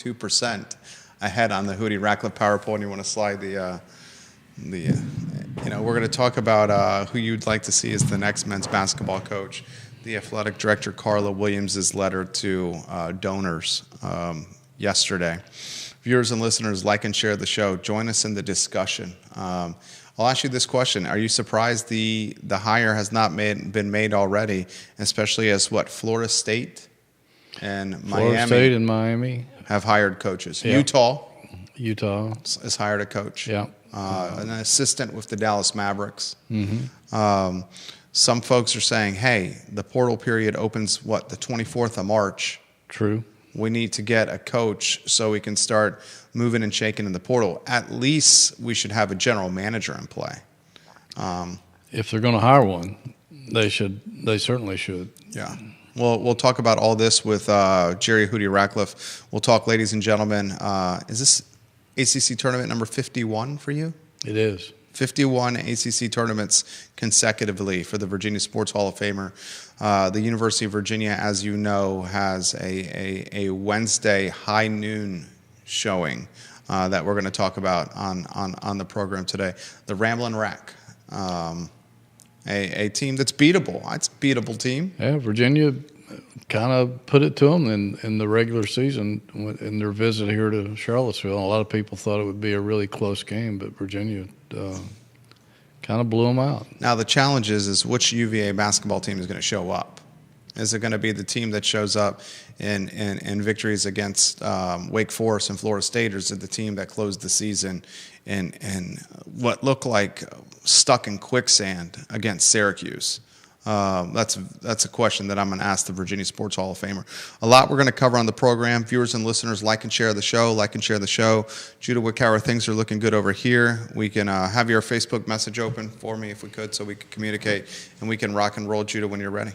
2% ahead on the Hootie Ratcliffe Power Poll, and you want to slide we're going to talk about who you'd like to see as the next men's basketball coach. The athletic director, Carla Williams' letter to donors yesterday. Viewers and listeners, like and share the show. Join us in the discussion. I'll ask you this question. Are you surprised the hire has not been made already, especially as Florida State and Miami have hired coaches? Yeah. Utah has hired a coach. Yeah. An assistant with the Dallas Mavericks. Mm-hmm. Some folks are saying, hey, the portal period opens, the 24th of March. True. We need to get a coach so we can start moving and shaking in the portal. At least we should have a general manager in play. If they're going to hire one, they certainly should. Yeah. Well, we'll talk about all this with Jerry Hootie Ratcliffe. We'll talk, ladies and gentlemen. Is this ACC tournament number 51 for you? It is. 51 ACC tournaments consecutively for the Virginia Sports Hall of Famer. The University of Virginia, as you know, has a Wednesday high noon showing that we're going to talk about on the program today. The Ramblin' Rack, a team that's beatable. It's a beatable team. Yeah, Virginia kind of put it to them in the regular season in their visit here to Charlottesville. A lot of people thought it would be a really close game, but Virginia kind of blew them out. Now the challenge is which UVA basketball team is going to show up? Is it going to be the team that shows up in victories against Wake Forest and Florida State, or is it the team that closed the season in what looked like stuck in quicksand against Syracuse? That's a question that I'm going to ask the Virginia Sports Hall of Famer. A lot we're going to cover on the program. Viewers and listeners, like and share the show. Judah Wickower, things are looking good over here. We can have your Facebook message open for me if we could, so we could communicate, and we can rock and roll, Judah, when you're ready.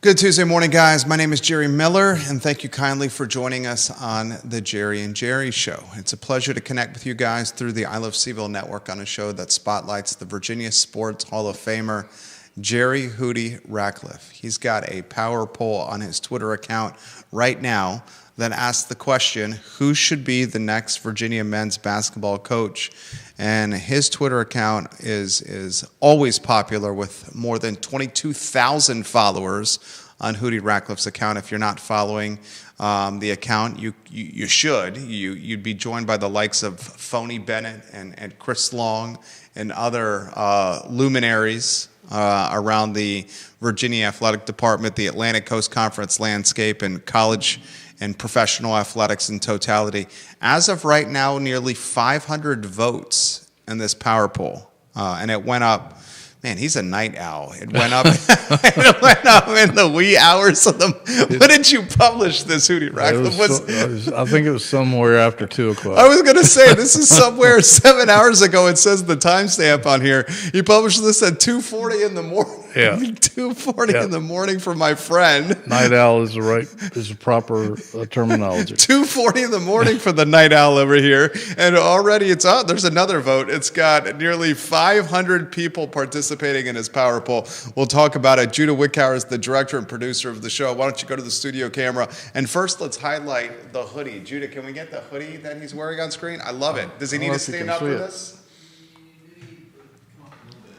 Good Tuesday morning, guys. My name is Jerry Miller, and thank you kindly for joining us on the Jerry and Jerry Show. It's a pleasure to connect with you guys through the I Love CVille network on a show that spotlights the Virginia Sports Hall of Famer, Jerry Hootie Ratcliffe. He's got a power poll on his Twitter account right now that asks the question, who should be the next Virginia men's basketball coach? And his Twitter account is always popular with more than 22,000 followers on Hootie Ratcliffe's account. If you're not following the account, you should. You'd be joined by the likes of Phony Bennett and Chris Long and other luminaries around the Virginia Athletic Department, the Atlantic Coast Conference landscape, and college and professional athletics in totality. As of right now, nearly 500 votes in this power poll. And it went up. Man, he's a night owl. It went up. It went up in the wee hours of the. When did you publish this, Hootie Ratcliffe? I think it was somewhere after 2 o'clock. I was going to say, this is somewhere 7 hours ago. It says the timestamp on here. He published this at 2:40 in the morning. Yeah. 2:40 in the morning for my friend. Night owl is the proper terminology. 2:40 in the morning for the night owl over here. And already it's out. There's another vote. It's got nearly 500 people participating in his power poll. We'll talk about it. Judah Wickower is the director and producer of the show. Why don't you go to the studio camera? And first, let's highlight the hoodie. Judah, can we get the hoodie that he's wearing on screen? I love it. Does he need to stand up for this?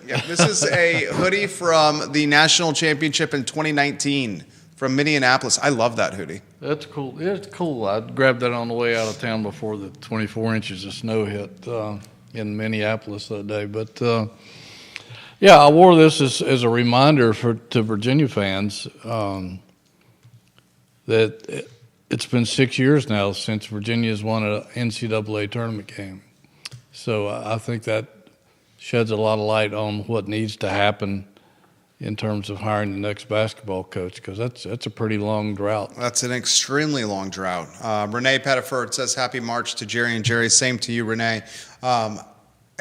Yeah, this is a hoodie from the national championship in 2019 from Minneapolis. I love that hoodie. That's cool. It's cool. I grabbed that on the way out of town before the 24 inches of snow hit in Minneapolis that day. But yeah, I wore this as a reminder to Virginia fans that it's been 6 years now since Virginia's won an NCAA tournament game. So I think that sheds a lot of light on what needs to happen in terms of hiring the next basketball coach, because that's a pretty long drought. That's an extremely long drought. Renee Pettiford says, "Happy March to Jerry and Jerry." Same to you, Renee.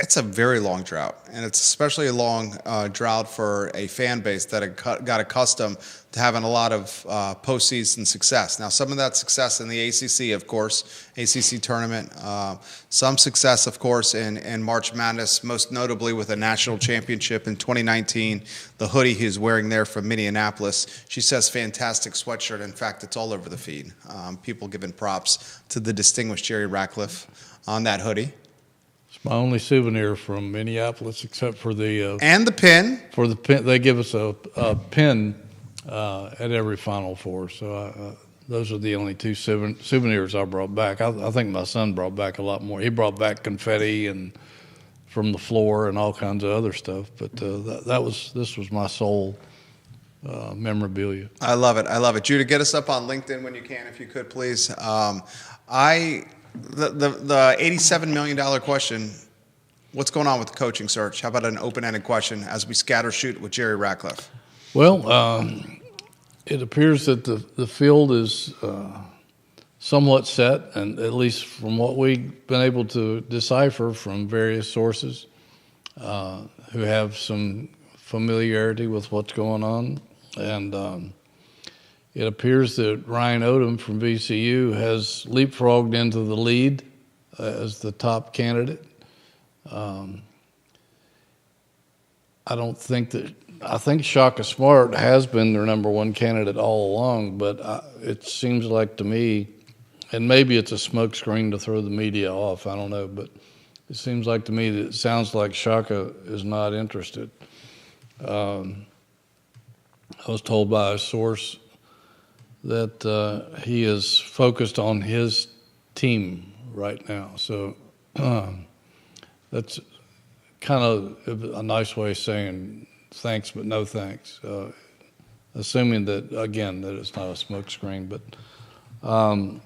It's a very long drought, and it's especially a long drought for a fan base that had got accustomed to having a lot of postseason success. Now, some of that success in the ACC, of course, ACC tournament, some success, of course, in March Madness, most notably with a national championship in 2019, the hoodie he's wearing there from Minneapolis. She says, fantastic sweatshirt. In fact, it's all over the feed. People giving props to the distinguished Jerry Ratcliffe on that hoodie. It's my only souvenir from Minneapolis, except for the and the pin. For the pin, they give us a pin at every Final Four. So those are the only two souvenirs I brought back. I think my son brought back a lot more. He brought back confetti and from the floor and all kinds of other stuff. But this was my sole memorabilia. I love it. I love it. Judah, get us up on LinkedIn when you can, if you could, please. The $87 million question, what's going on with the coaching search? How about an open-ended question as we scatter shoot with Jerry Ratcliffe? Well, it appears that the field is somewhat set, and at least from what we've been able to decipher from various sources who have some familiarity with what's going on. And it appears that Ryan Odom from VCU has leapfrogged into the lead as the top candidate. I think Shaka Smart has been their number one candidate all along, but it seems like to me, and maybe it's a smokescreen to throw the media off, I don't know, but it seems like to me that it sounds like Shaka is not interested. I was told by a source that he is focused on his team right now. So that's kind of a nice way of saying thanks, but no thanks. Assuming that, again, that it's not a smokescreen. But Ryan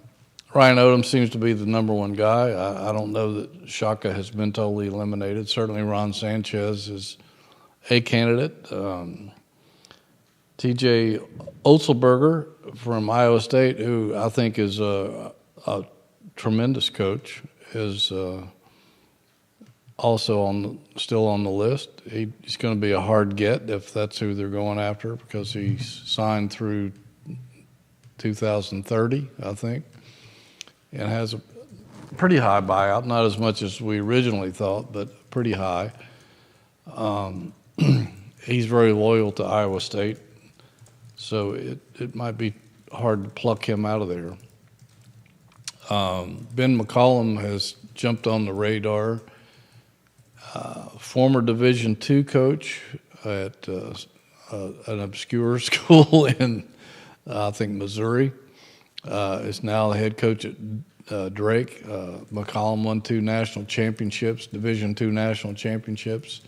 Odom seems to be the number one guy. I don't know that Shaka has been totally eliminated. Certainly Ron Sanchez is a candidate. T.J. Otzelberger from Iowa State, who I think is a tremendous coach, is also still on the list. He's going to be a hard get if that's who they're going after, because he's signed through 2030, I think, and has a pretty high buyout, not as much as we originally thought, but pretty high. He's very loyal to Iowa State, so it might be hard to pluck him out of there. Ben McCollum has jumped on the radar. Former Division II coach at an obscure school in, I think, Missouri, is now the head coach at Drake. McCollum won 2 national championships, Division II national championships.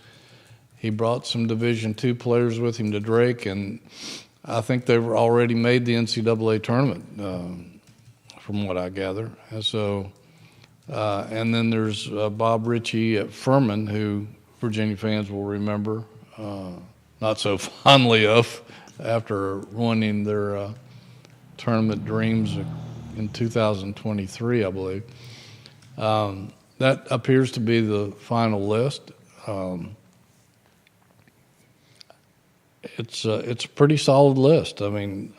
He brought some Division II players with him to Drake, and I think they've already made the NCAA tournament, from what I gather. And so, and then there's Bob Ritchie at Furman, who Virginia fans will remember not so fondly of after ruining their tournament dreams in 2023, I believe. That appears to be the final list. It's a pretty solid list. I mean,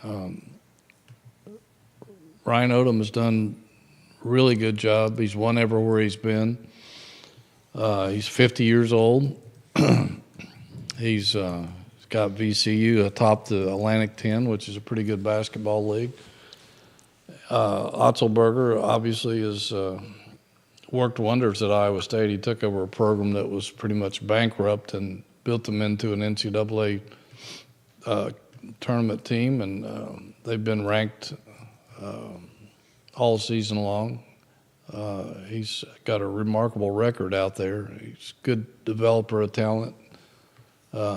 Ryan Odom has done a really good job. He's won everywhere he's been. He's 50 years old. He's got VCU atop the Atlantic 10, which is a pretty good basketball league. Otzelberger obviously has worked wonders at Iowa State. He took over a program that was pretty much bankrupt and built them into an NCAA tournament team, and they've been ranked all season long. He's got a remarkable record out there. He's a good developer of talent.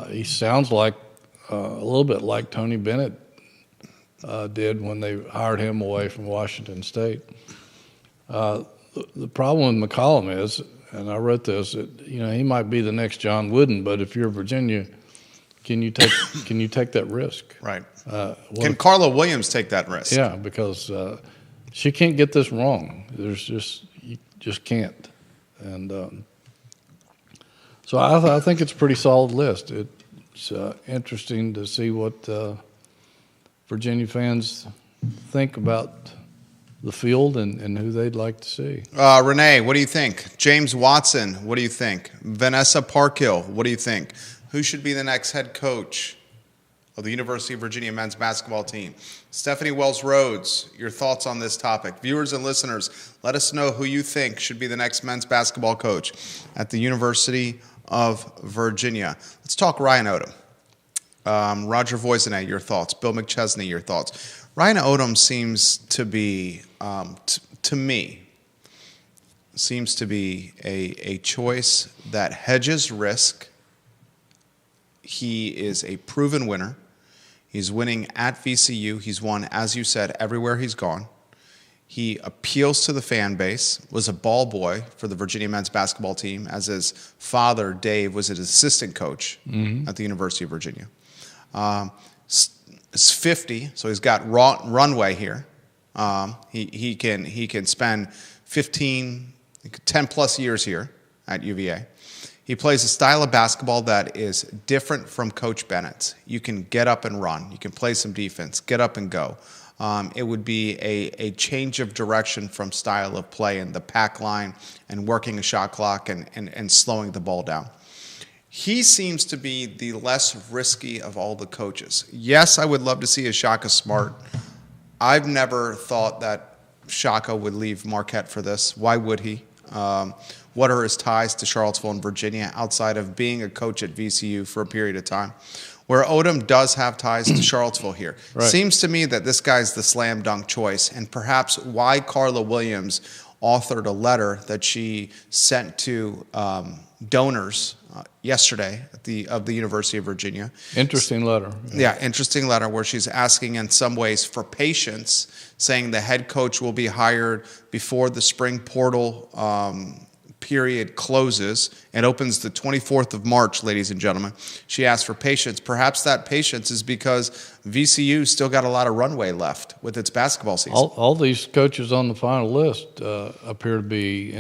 He sounds like a little bit like Tony Bennett did when they hired him away from Washington State. The problem with McCollum is, and I wrote this, that, he might be the next John Wooden, but if you're Virginia, can you take that risk? Right. What Can if- Carla Williams take that risk? Yeah, because she can't get this wrong. You just can't. And so I think it's a pretty solid list. It's interesting to see what Virginia fans think about the field and who they'd like to see. Renee, what do you think? James Watson, what do you think? Vanessa Parkhill, what do you think? Who should be the next head coach of the University of Virginia men's basketball team? Stephanie Wells Rhodes, your thoughts on this topic. Viewers and listeners, let us know who you think should be the next men's basketball coach at the University of Virginia. Let's talk Ryan Odom. Roger Voisinay, your thoughts. Bill McChesney, your thoughts. Ryan Odom seems to be, to me, seems to be a choice that hedges risk. He is a proven winner. He's winning at VCU. He's won, as you said, everywhere he's gone. He appeals to the fan base, was a ball boy for the Virginia men's basketball team, as his father, Dave, was an assistant coach at the University of Virginia. He's 50, so he's got runway here. He can spend 10 plus years here at UVA. He plays a style of basketball that is different from Coach Bennett's. You can get up and run. You can play some defense, get up and go. It would be a change of direction from style of play and the pack line and working a shot clock and slowing the ball down. He seems to be the less risky of all the coaches. Yes, I would love to see a Shaka Smart. I've never thought that Shaka would leave Marquette for this. Why would he? What are his ties to Charlottesville and Virginia outside of being a coach at VCU for a period of time? Where Odom does have ties to Charlottesville here. Right. Seems to me that this guy's the slam dunk choice, and perhaps why Carla Williams authored a letter that she sent to donors yesterday of the University of Virginia. Interesting letter. Yeah, interesting letter where she's asking in some ways for patience, saying the head coach will be hired before the spring portal period closes and opens the 24th of March, ladies and gentlemen. She asked for patience. Perhaps that patience is because VCU still got a lot of runway left with its basketball season. All these coaches on the final list appear to be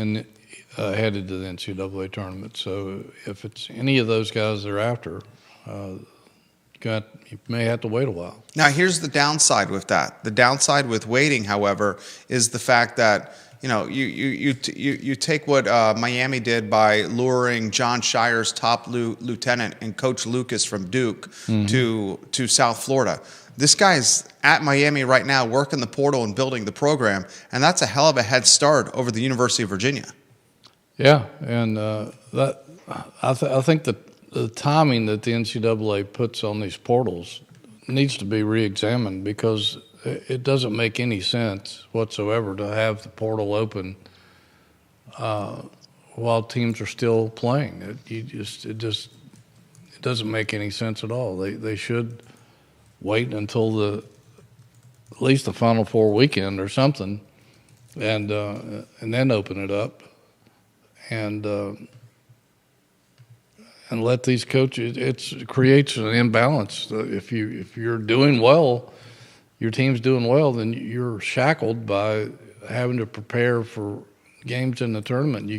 headed to the NCAA tournament. So if it's any of those guys they're after, you may have to wait a while. Now, here's the downside with that. The downside with waiting, however, is the fact that you take what Miami did by luring John Shire's top lieutenant and Coach Lucas from Duke to South Florida. This guy's at Miami right now working the portal and building the program, and that's a hell of a head start over the University of Virginia. Yeah, and I think that the timing that the NCAA puts on these portals needs to be reexamined because it doesn't make any sense whatsoever to have the portal open while teams are still playing. It doesn't make any sense at all. They should wait until at least the Final Four weekend or something, and then open it up and let these coaches. It creates an imbalance. If you're doing well, your team's doing well, then you're shackled by having to prepare for games in the tournament.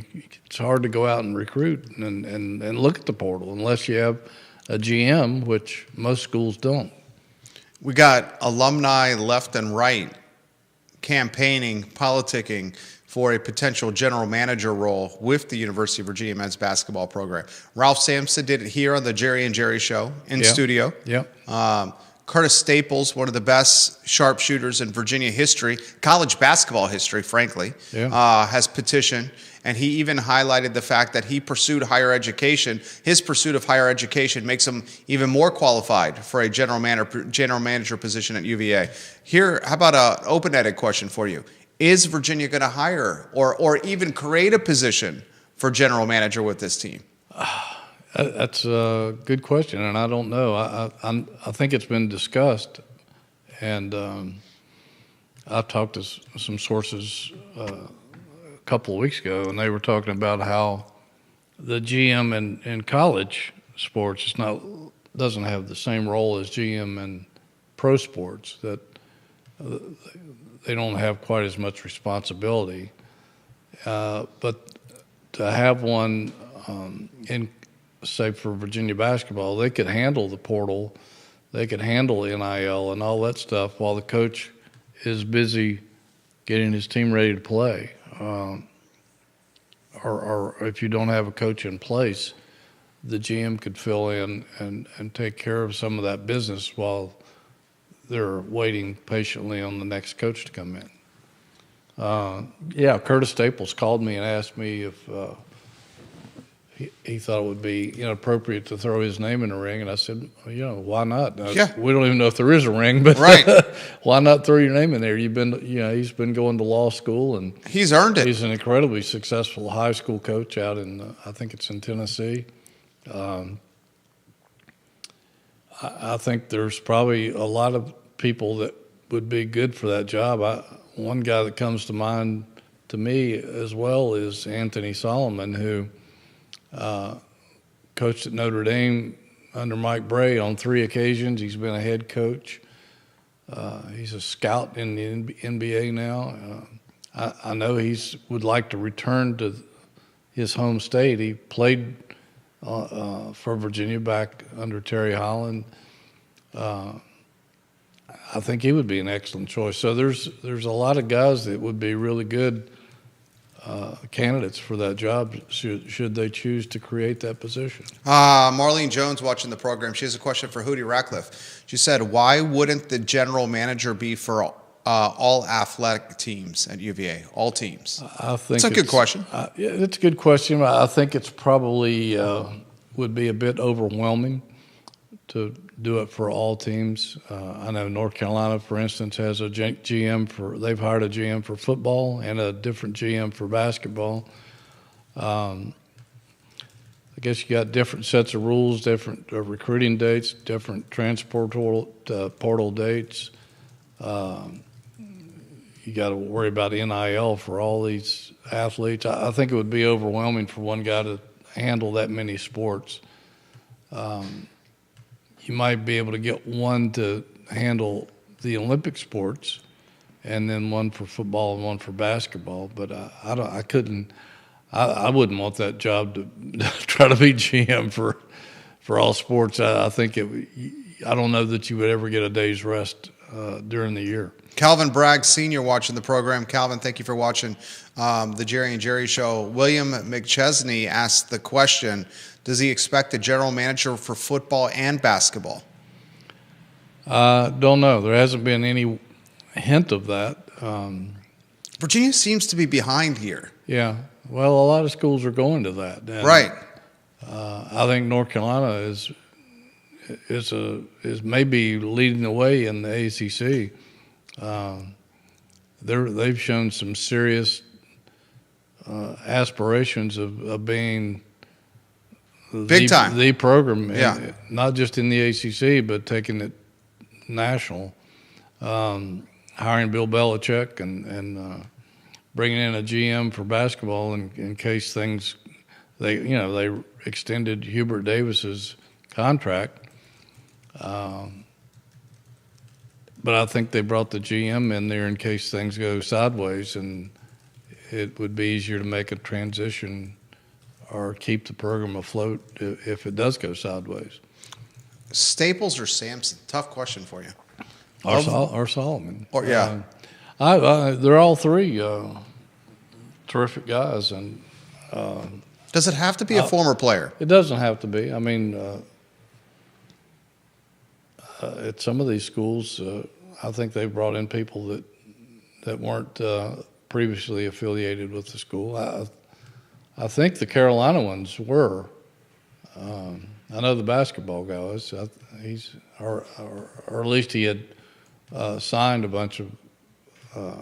It's hard to go out and recruit and look at the portal unless you have a GM, which most schools don't. We got alumni left and right campaigning, politicking for a potential general manager role with the University of Virginia men's basketball program. Ralph Sampson did it here on the Jerry and Jerry show in studio. Yeah. Curtis Staples, one of the best sharpshooters in Virginia history, college basketball history, frankly, has petitioned. And he even highlighted the fact that he pursued higher education. His pursuit of higher education makes him even more qualified for a general manager position at UVA. Here, how about an open-ended question for you? Is Virginia going to hire or even create a position for general manager with this team? That's a good question, and I don't know. I think it's been discussed, and I've talked to some sources a couple of weeks ago, and they were talking about how the GM in college sports is not doesn't have the same role as GM in pro sports, that they don't have quite as much responsibility. But to have one in, say, for Virginia basketball, they could handle the portal, they could handle NIL and all that stuff while the coach is busy getting his team ready to play. Or if you don't have a coach in place, the GM could fill in and take care of some of that business while they're waiting patiently on the next coach to come in. Curtis Staples called me and asked me if he thought it would be inappropriate to throw his name in the ring, and I said, well, why not? We don't even know if there is a ring, but right. Why not throw your name in there? He's been going to law school, and he's earned it. He's an incredibly successful high school coach out in I think it's in Tennessee. I think there's probably a lot of people that would be good for that job. One guy that comes to mind to me as well is Anthony Solomon, who coached at Notre Dame under Mike Bray on 3 occasions. He's been a head coach. He's a scout in the NBA now. I know he would like to return to his home state. He played for Virginia back under Terry Holland. I think he would be an excellent choice. So there's a lot of guys that would be really good candidates for that job should they choose to create that position. Marlene Jones watching the program. She has a question for Hootie Ratcliffe. She said, why wouldn't the general manager be for all athletic teams at UVA, all teams? I think it's a good question. Yeah, it's a good question. I think it's probably would be a bit overwhelming to do it for all teams. I know North Carolina, for instance, has a GM they've hired a GM for football and a different GM for basketball. I guess you got different sets of rules, different recruiting dates, different portal dates. You got to worry about NIL for all these athletes. I think it would be overwhelming for one guy to handle that many sports. You might be able to get one to handle the Olympic sports, and then one for football and one for basketball. But I wouldn't want that job to try to be GM for all sports. I think I don't know that you would ever get a day's rest during the year. Calvin Bragg Sr. watching the program. Calvin, thank you for watching the Jerry and Jerry Show. William McChesney asked the question, does he expect a general manager for football and basketball? Don't know. There hasn't been any hint of that. Virginia seems to be behind here. Yeah. Well, a lot of schools are going to that. And, right. I think North Carolina is maybe leading the way in the ACC. They've shown some serious aspirations of being big time the program, yeah. Not just in the ACC, but taking it national. Hiring Bill Belichick and bringing in a GM for basketball in case things they extended Hubert Davis's contract. But I think they brought the GM in there in case things go sideways, and it would be easier to make a transition or keep the program afloat if it does go sideways. Staples or Sampson? Tough question for you. Or Solomon. Or yeah. They're all three terrific guys, and does it have to be a former player? It doesn't have to be. I mean, at some of these schools, I think they've brought in people that weren't previously affiliated with the school. I think the Carolina ones were. I know the basketball guy was. Or at least he had signed a bunch of,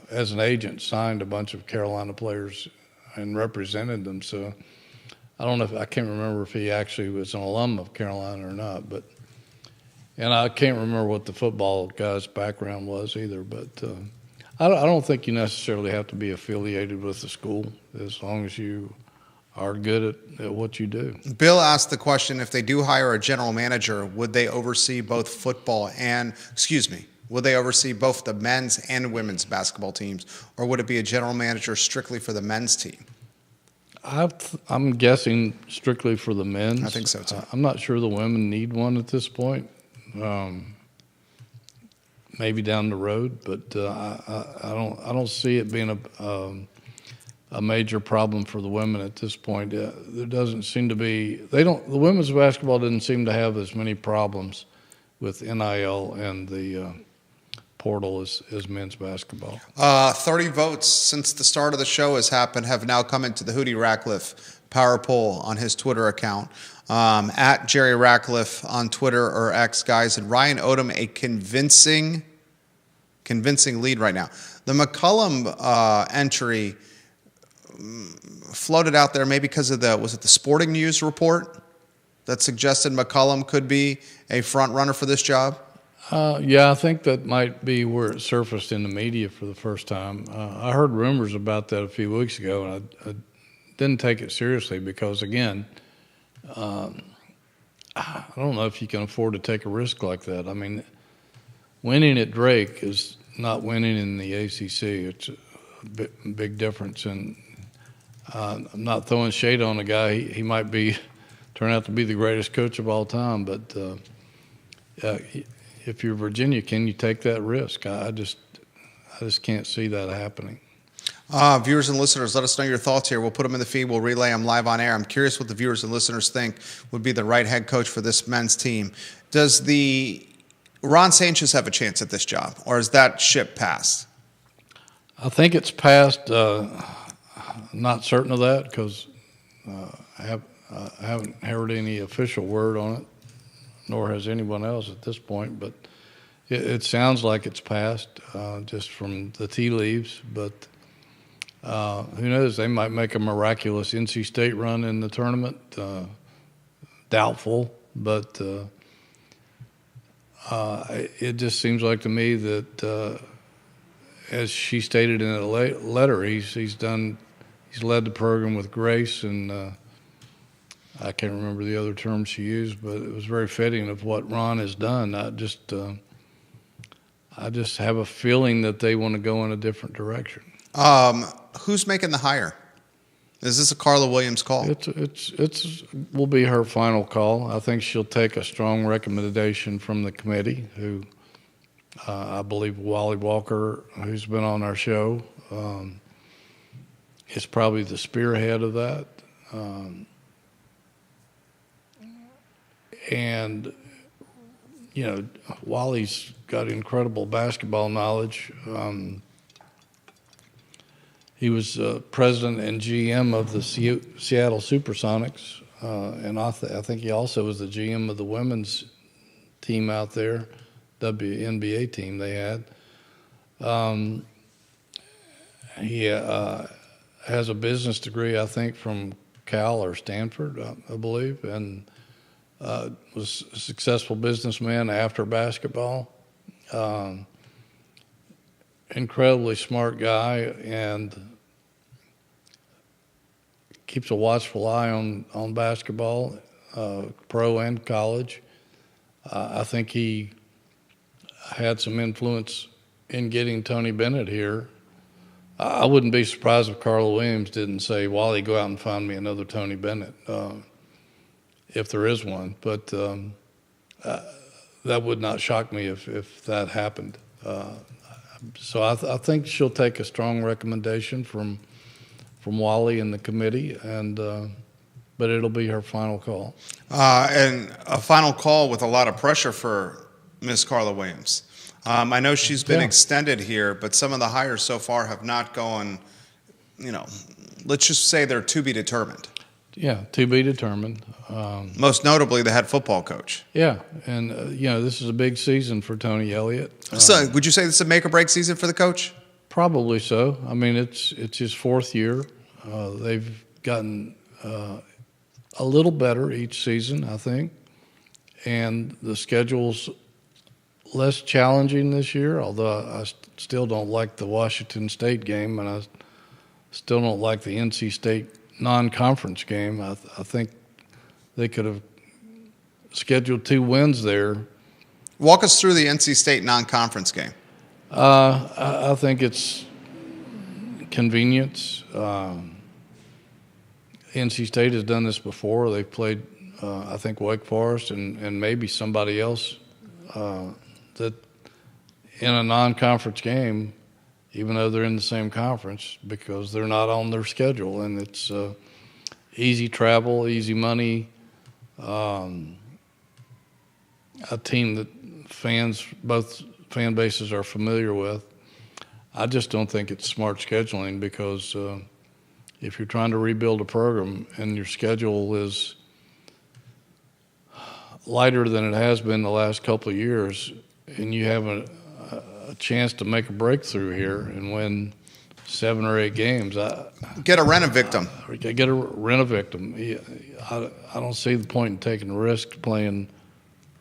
as an agent, signed a bunch of Carolina players and represented them. So I don't know I can't remember if he actually was an alum of Carolina or not. And I can't remember what the football guy's background was either. But I don't think you necessarily have to be affiliated with the school as long as you are good at what you do. Bill asked the question, if they do hire a general manager, would they oversee both would they oversee both the men's and women's basketball teams, or would it be a general manager strictly for the men's team? I'm guessing strictly for the men's. I think so too. I'm not sure the women need one at this point. Maybe down the road, but I don't see it being a major problem for the women at this point. There doesn't seem to be. The women's basketball didn't seem to have as many problems with NIL and the portal as men's basketball. 30 votes since the start of the show have now come into the Hootie Ratcliffe Power Poll on his Twitter account. At Jerry Ratcliffe on Twitter or X, guys, and Ryan Odom a convincing lead right now. The McCollum entry floated out there maybe because of was it the Sporting News report that suggested McCollum could be a front runner for this job? Yeah, I think that might be where it surfaced in the media for the first time. I heard rumors about that a few weeks ago, and I didn't take it seriously because, again, I don't know if you can afford to take a risk like that. I mean, winning at Drake is not winning in the ACC. It's a big difference, and I'm not throwing shade on the guy. He might turn out to be the greatest coach of all time, but if you're Virginia, can you take that risk? I just can't see that happening. Viewers and listeners, let us know your thoughts here. We'll put them in the feed. We'll relay them live on air. I'm curious what the viewers and listeners think would be the right head coach for this men's team. Does Ron Sanchez have a chance at this job, or is that ship passed? I think it's passed. I'm not certain of that because I haven't heard any official word on it, nor has anyone else at this point. But it sounds like it's passed just from the tea leaves. But who knows? They might make a miraculous NC State run in the tournament. Doubtful, but it just seems like to me that, as she stated in a letter, he's led the program with grace, and I can't remember the other term she used, but it was very fitting of what Ron has done. I just have a feeling that they want to go in a different direction. Who's making the hire? Is this a Carla Williams call? It's will be her final call. I think she'll take a strong recommendation from the committee, who I believe Wally Walker, who's been on our show, is probably the spearhead of that. And Wally's got incredible basketball knowledge. He was president and GM of the Seattle Supersonics, and I think he also was the GM of the women's team out there, WNBA team they had. He has a business degree, I think, from Cal or Stanford, I believe, and was a successful businessman after basketball. Incredibly smart guy, and keeps a watchful eye on basketball, pro and college. I think he had some influence in getting Tony Bennett here. I wouldn't be surprised if Carla Williams didn't say, Wally, go out and find me another Tony Bennett, if there is one. But that would not shock me if that happened. So I think she'll take a strong recommendation from Wally and the committee, but it'll be her final call. And a final call with a lot of pressure for Ms. Carla Williams. I know she's been extended here, but some of the hires so far have not gone, let's just say they're to be determined. Yeah, to be determined. Most notably, the head football coach. Yeah, and this is a big season for Tony Elliott. So, would you say this is a make or break season for the coach? Probably so. I mean, it's his fourth year. They've gotten a little better each season, I think, and the schedule's less challenging this year. Although I still don't like the Washington State game, and I still don't like the NC State non-conference game. I think they could have scheduled 2 wins there. Walk us through the NC State non-conference game. I think it's convenience. NC State has done this before. They've played, I think, Wake Forest and maybe somebody else that in a non-conference game, even though they're in the same conference, because they're not on their schedule. And it's easy travel, easy money, a team that both fan bases are familiar with. I just don't think it's smart scheduling because if you're trying to rebuild a program and your schedule is lighter than it has been the last couple of years, and you have a chance to make a breakthrough here and win 7 or 8 games, Get a rent-a-victim. Get a rent-a-victim. I don't see the point in taking the risk playing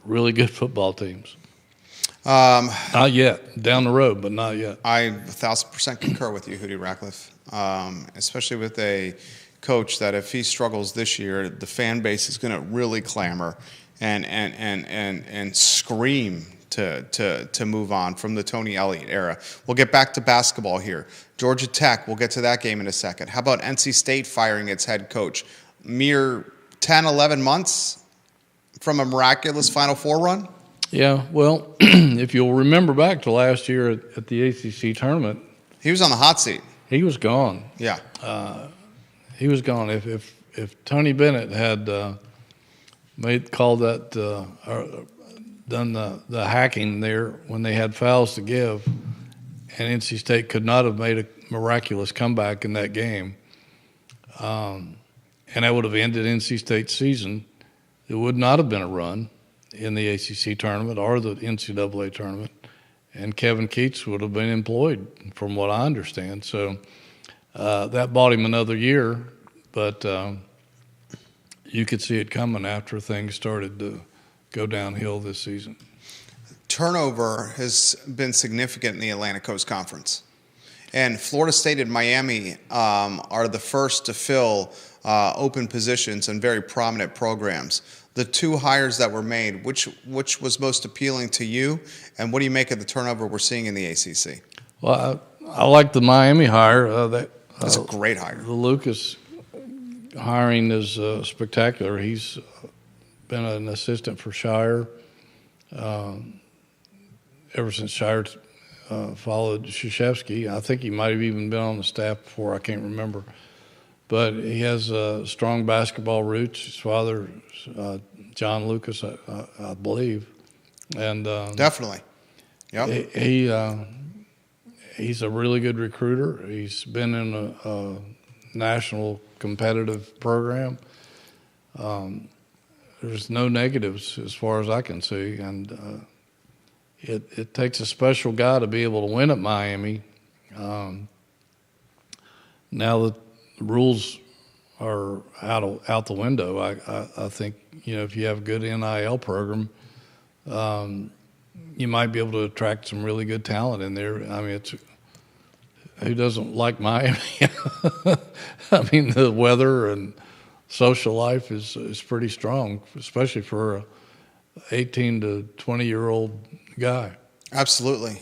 really good football teams. Not yet. Down the road, but not yet. I 1,000% concur with you, Hootie Ratcliffe, especially with a coach that if he struggles this year, the fan base is going to really clamor and scream to move on from the Tony Elliott era. We'll get back to basketball here. Georgia Tech, we'll get to that game in a second. How about NC State firing its head coach? Mere 10, 11 months from a miraculous Final Four run? Yeah, well, if you'll remember back to last year at the ACC tournament, he was on the hot seat. He was gone. Yeah, he was gone. If Tony Bennett had called that done the hacking there when they had fouls to give, and NC State could not have made a miraculous comeback in that game, and that would have ended NC State's season. It would not have been a run in the ACC tournament or the NCAA tournament, and Kevin Keats would have been employed, from what I understand. So that bought him another year, but you could see it coming after things started to go downhill this season. Turnover has been significant in the Atlantic Coast Conference, and Florida State and Miami are the first to fill open positions in very prominent programs. The 2 hires that were made, which was most appealing to you, and what do you make of the turnover we're seeing in the ACC? Well, I like the Miami hire. That's a great hire. The Lucas hiring is spectacular. He's been an assistant for Shire ever since Shire followed Krzyzewski. I think he might have even been on the staff before. I can't remember. But he has strong basketball roots. His father, John Lucas, I believe, and Definitely, yeah. He's a really good recruiter. He's been in a national competitive program. There's no negatives as far as I can see, and it takes a special guy to be able to win at Miami. Now that the rules are out the window, I think, if you have a good NIL program, you might be able to attract some really good talent in there. I mean, who doesn't like Miami? I mean, the weather and social life is pretty strong, especially for a 18 to 20-year-old guy. Absolutely.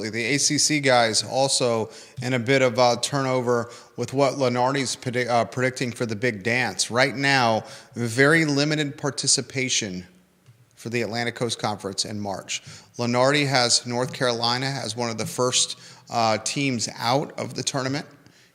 The ACC guys also in a bit of turnover with what Lenardi's predicting for the big dance. Right now, very limited participation for the Atlantic Coast Conference in March. Lenardi has North Carolina as one of the first teams out of the tournament.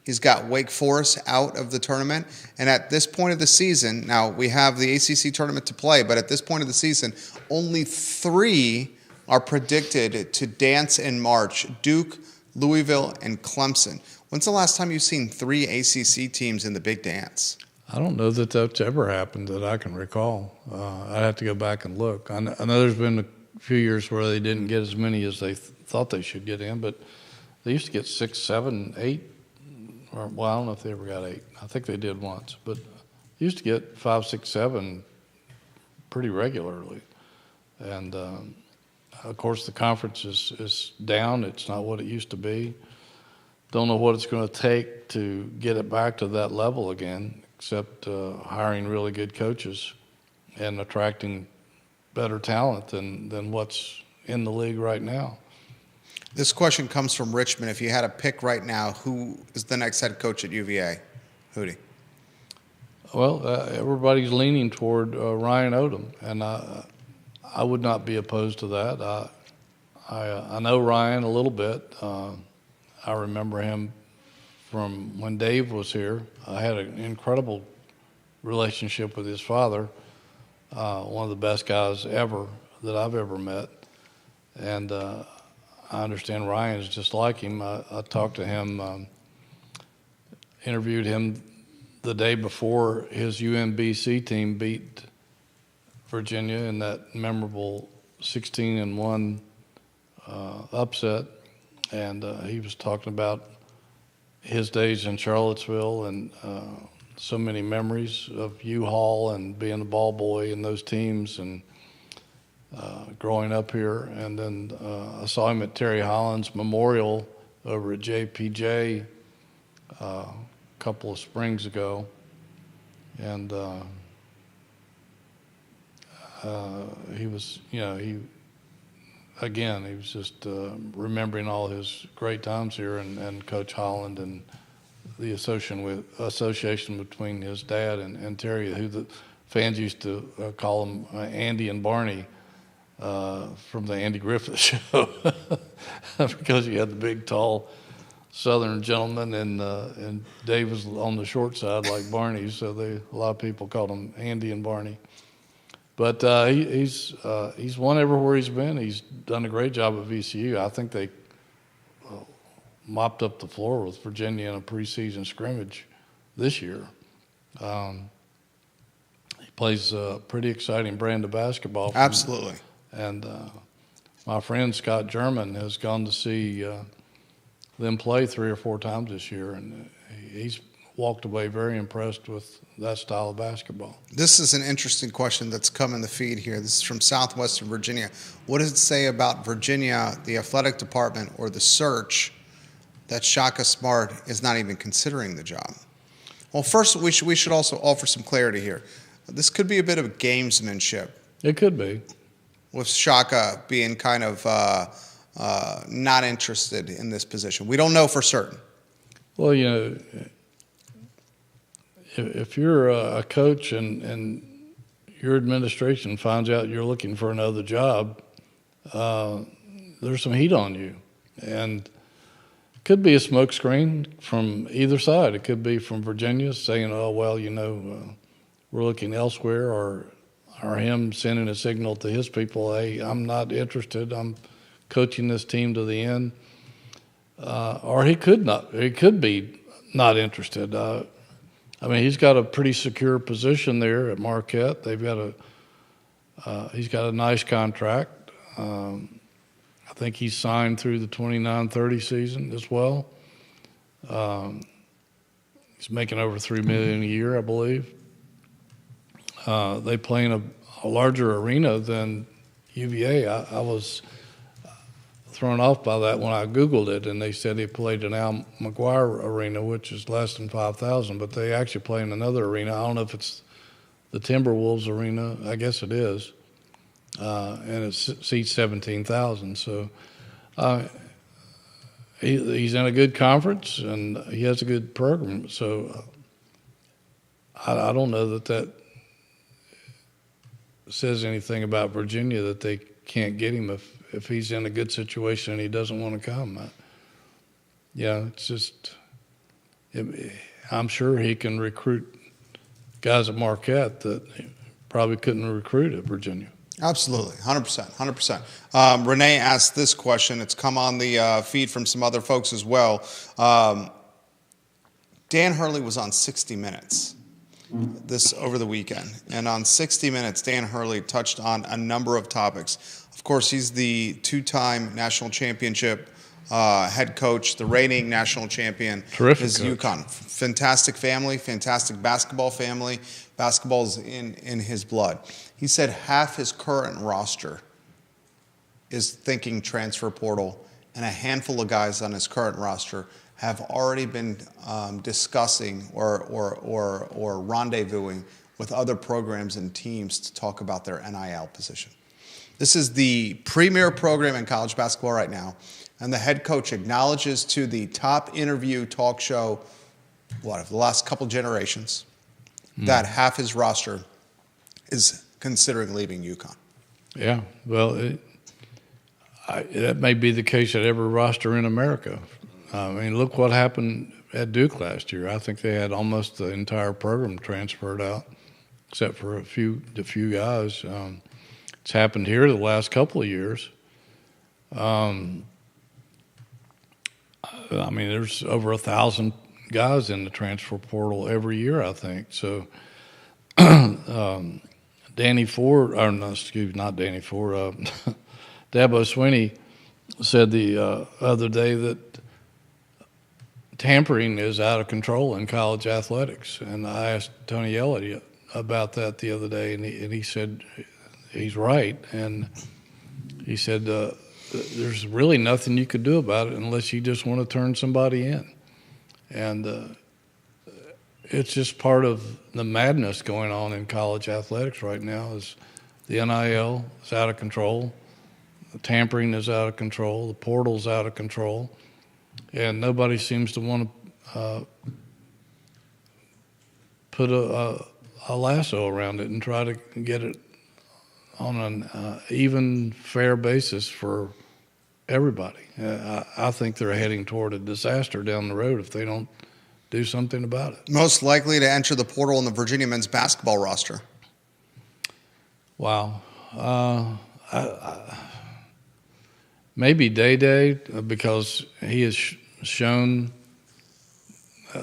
He's got Wake Forest out of the tournament. And at this point of the season, now we have the ACC tournament to play, but at this point of the season, only 3 are predicted to dance in March: Duke, Louisville, and Clemson. When's the last time you've seen 3 ACC teams in the big dance? I don't know that that's ever happened that I can recall. I'd have to go back and look. I know there's been a few years where they didn't get as many as they thought they should get in, but they used to get 6, 7, 8. Well, I don't know if they ever got 8. I think they did once, but they used to get 5, 6, 7 pretty regularly. And of course, the conference is down. It's not what it used to be. don't know what it's going to take to get it back to that level again, except hiring really good coaches and attracting better talent than what's in the league right now. This question comes from Richmond. If you had to pick right now, who is the next head coach at UVA? Hootie. Well, everybody's leaning toward Ryan Odom, and I would not be opposed to that. I know Ryan a little bit. I remember him from when Dave was here. I had an incredible relationship with his father, one of the best guys ever that I've ever met. And I understand Ryan's just like him. I talked to him, interviewed him the day before his UMBC team beat Virginia in that memorable 16-1 upset. And he was talking about his days in Charlottesville and so many memories of U-Haul and being a ball boy in those teams and growing up here. And then I saw him at Terry Holland's memorial over at JPJ a couple of springs ago. And he was, he was just remembering all his great times here and Coach Holland and the association between his dad and Terry, who the fans used to call him Andy and Barney from the Andy Griffith Show because he had the big, tall Southern gentleman and Dave was on the short side like Barney, so a lot of people called him Andy and Barney. But he's won everywhere he's been. He's done a great job at VCU. I think they mopped up the floor with Virginia in a preseason scrimmage this year. He plays a pretty exciting brand of basketball. Absolutely. And my friend Scott German has gone to see them play 3 or 4 times this year, and he's walked away very impressed with that style of basketball. This is an interesting question that's come in the feed here. This is from Southwestern Virginia. What does it say about Virginia, the athletic department, or the search that Shaka Smart is not even considering the job? Well, first, we should also offer some clarity here. This could be a bit of gamesmanship. It could be. With Shaka being kind of not interested in this position. We don't know for certain. Well, if you're a coach and your administration finds out you're looking for another job, there's some heat on you. And it could be a smokescreen from either side. It could be from Virginia saying, oh, well, we're looking elsewhere, or him sending a signal to his people, hey, I'm not interested. I'm coaching this team to the end. Or he could be not interested. He's got a pretty secure position there at Marquette. He's got a nice contract. I think he's signed through the 29-30 season as well. He's making over $3 million a year, I believe. They play in a larger arena than UVA. I was thrown off by that when I Googled it, and they said they played in Al McGuire Arena, which is less than 5,000, but they actually play in another arena. I don't know if it's the Timberwolves Arena. I guess it is. And it seats 17,000. So he's in a good conference, and he has a good program. So I don't know that says anything about Virginia that they can't get him if he's in a good situation and he doesn't want to come. It's just I'm sure he can recruit guys at Marquette that he probably couldn't recruit at Virginia. Absolutely, 100%. Renee asked this question. It's come on the feed from some other folks as well. Dan Hurley was on 60 Minutes this over the weekend. And on 60 Minutes, Dan Hurley touched on a number of topics. Of course, he's the 2-time national championship head coach, the reigning national champion. Terrific is coach. UConn. Fantastic family, fantastic basketball family. Basketball's in his blood. He said half his current roster is thinking transfer portal, and a handful of guys on his current roster have already been discussing or rendezvousing with other programs and teams to talk about their NIL position. This is the premier program in college basketball right now, and the head coach acknowledges to the top interview talk show, of the last couple generations, that half his roster is considering leaving UConn. Yeah, well, that may be the case at every roster in America. I mean, look what happened at Duke last year. I think they had almost the entire program transferred out, except for the few guys. It's happened here the last couple of years. I mean, there's over 1,000 guys in the transfer portal every year, I think. So, Danny Ford, or no, excuse me, not Danny Ford, Dabo Swinney said the other day that tampering is out of control in college athletics. And I asked Tony Elliott about that the other day, and he said he's right. And he said there's really nothing you could do about it unless you just want to turn somebody in. And it's just part of the madness going on in college athletics right now. Is the NIL is out of control, the tampering is out of control, the portal's out of control, and nobody seems to want to put a lasso around it and try to get it on an even, fair basis for everybody. I think they're heading toward a disaster down the road if they don't do something about it. Most likely to enter the portal in the Virginia men's basketball roster. Wow. Maybe Day because he has shown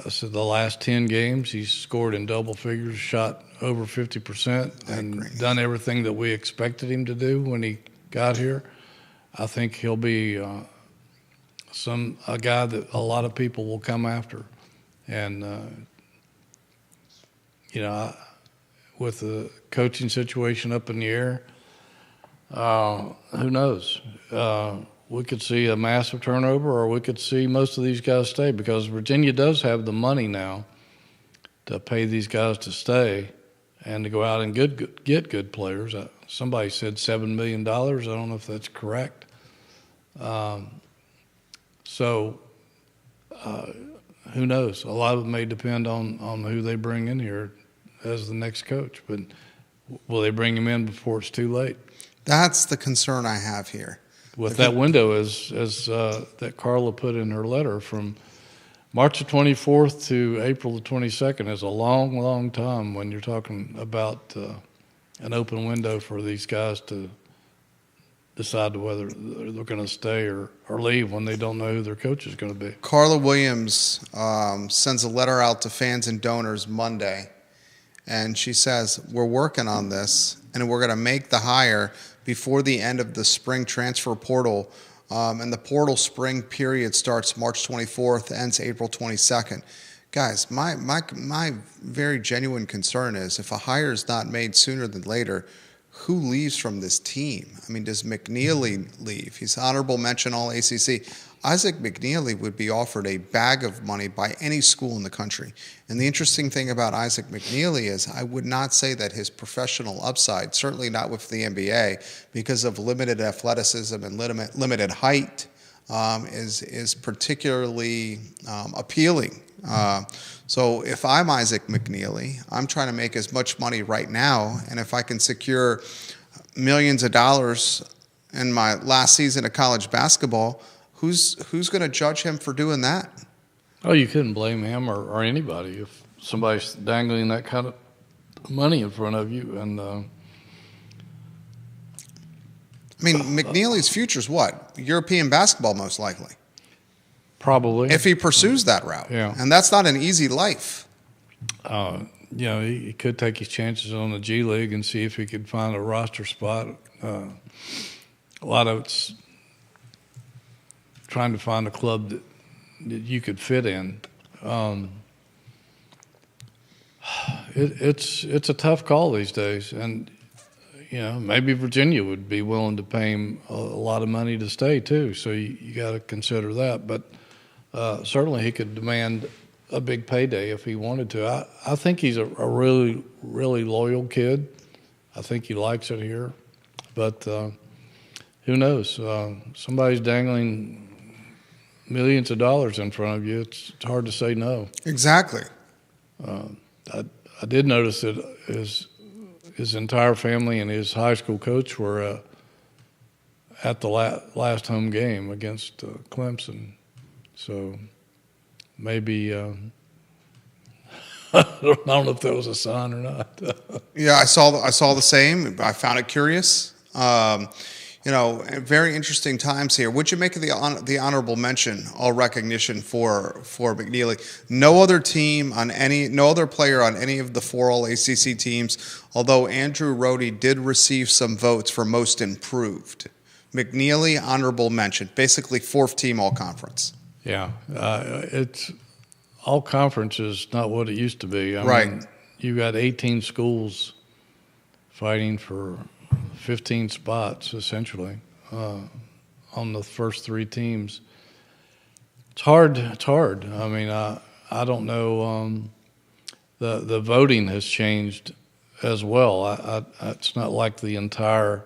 so the last 10 games he's scored in double figures, shot over 50%, and done everything that we expected him to do when he got here. I think he'll be a guy that a lot of people will come after. And, with the coaching situation up in the air, who knows? We could see a massive turnover, or we could see most of these guys stay, because Virginia does have the money now to pay these guys to stay and to go out and get good players. Somebody said $7 million. I don't know if that's correct. Who knows? A lot of it may depend on who they bring in here as the next coach. But will they bring him in before it's too late? That's the concern I have here. With that window, as that Carla put in her letter, from March the 24th to April the 22nd is a long, long time when you're talking about an open window for these guys to decide whether they're going to stay or leave when they don't know who their coach is going to be. Carla Williams sends a letter out to fans and donors Monday, and she says, we're working on this, and we're going to make the hire before the end of the spring transfer portal. And the portal spring period starts March 24th, ends April 22nd. Guys, my very genuine concern is if a hire is not made sooner than later, who leaves from this team? I mean, does McNeely leave? He's honorable mention all ACC. Isaac McNeely would be offered a bag of money by any school in the country. And the interesting thing about Isaac McNeely is I would not say that his professional upside, certainly not with the NBA, because of limited athleticism and limited height, is particularly appealing. So if I'm Isaac McNeely, I'm trying to make as much money right now, and if I can secure millions of dollars in my last season of college basketball, who's going to judge him for doing that? Oh, you couldn't blame him or anybody if somebody's dangling that kind of money in front of you. And I mean, McNeely's future's what? European basketball, most likely. Probably. If he pursues that route. Yeah. And that's not an easy life. He could take his chances on the G League and see if he could find a roster spot. A lot of it's trying to find a club that you could fit in. It's a tough call these days, and maybe Virginia would be willing to pay him a lot of money to stay too. So you got to consider that. But certainly he could demand a big payday if he wanted to. I think he's a really, really loyal kid. I think he likes it here. But who knows? Somebody's dangling millions of dollars in front of you. It's hard to say no. Exactly. I did notice that his entire family and his high school coach were at the last home game against Clemson. So maybe I don't know if that was a sign or not. Yeah, I saw the same. I found it curious. Very interesting times here. What'd you make of the honorable mention, all recognition for McNeely? No other player on any of the 4 All ACC teams, although Andrew Rohde did receive some votes for most improved. McNeely, honorable mention, basically 4th team all conference. Yeah, it's all conference is not what it used to be. I mean, you got 18 schools fighting for 15 spots, essentially, on the first 3 teams. It's hard. I mean, I don't know. The voting has changed as well. It's not like the entire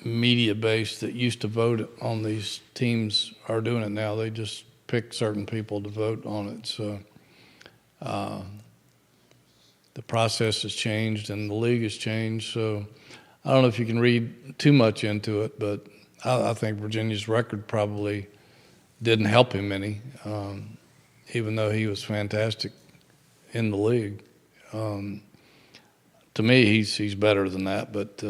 media base that used to vote on these teams are doing it now. They just pick certain people to vote on it. So the process has changed and the league has changed. So I don't know if you can read too much into it, but I think Virginia's record probably didn't help him any, even though he was fantastic in the league. To me, he's better than that, but